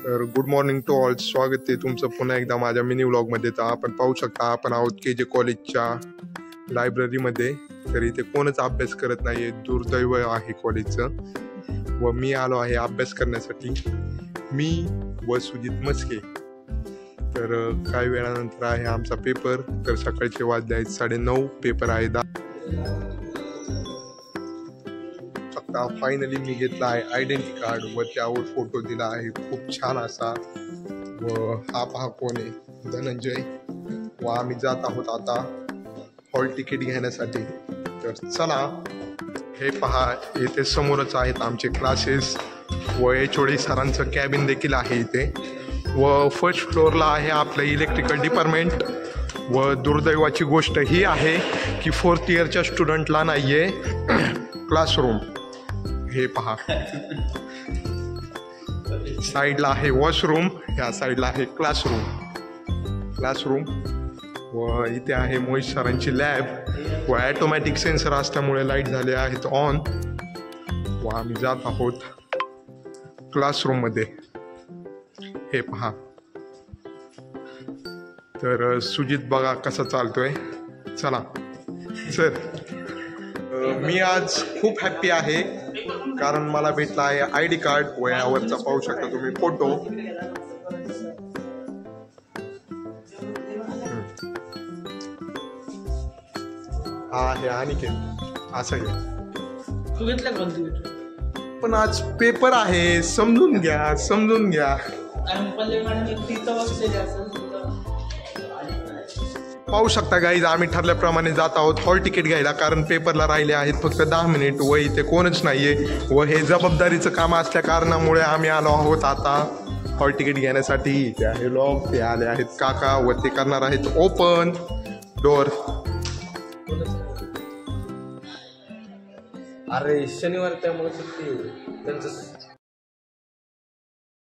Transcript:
तर good morning to all. स्वागत आहे तुमचं पुन्हा एकदा माझ्या मिनी व्लॉगमध्ये. तर आपण पाहू शकता आपण आहोत KJ कॉलेजच्या लायब्ररीमध्ये. तर इथे कोणच अभ्यास करत नाही, दुर्दैव आहे कॉलेजचं. व मी आलो आहे अभ्यास करण्यासाठी, मी व सुजित मस्के. तर काही वेळानंतर आहे आमचा पेपर. तर सकाळचे वाजले आहेत 9:30, पेपर आहे 10. आता फायनली मी घेतला आहे आयडेंटिटी कार्ड व त्यावर फोटो दिला आहे खूप छान असा. व हा पहा कोण आहे, धनंजय. व आम्ही जात आहोत आता हॉल तिकीट घेण्यासाठी. तर चला, हे पहा इथे समोरच आहेत आमचे क्लासेस व HOD सरांचं कॅबिन देखील आहे इथे. व फर्स्ट फ्लोअरला आहे आपलं इलेक्ट्रिकल डिपार्टमेंट. व दुर्दैवाची गोष्ट ही आहे की 4th इयरच्या स्टुडंटला नाही आहे क्लासरूम. हे पहा, साईडला आहे वॉशरूम, ह्या साईडला आहे क्लासरूम. व इथे आहे मोहित सरांची लॅब व ॲटोमॅटिक सेन्सर असल्यामुळे लाईट झाले आहेत ऑन. व आम्ही जात आहोत क्लासरूममध्ये. हे पहा, तर सुजित बघा कसा चालतोय. चला सर, मी आज खूप हॅप्पी आहे कारण मला भेटला आहे ID कार्ड. व यावरचा पाहू शकता तुम्ही फोटो. हा आहे अनिकेत, असं घ्या. तू घेतला का? पण आज पेपर आहे, समजून घ्या. पाहू शकता गाईज, आम्ही ठरल्याप्रमाणे जात आहोत हॉल तिकीट घ्यायला कारण पेपरला राहिले आहेत फक्त 10 मिनिट व इथे कोणच नाहीये. व हे जबाबदारीचं काम असल्या कारणामुळे आम्ही आलो आहोत आता हॉल तिकीट घेण्यासाठी. ते आहे लॉक, ते आले आहेत काका व ते करणार आहेत ओपन डोर. अरे शनिवार त्यामुळे सुट्टी त्यांचं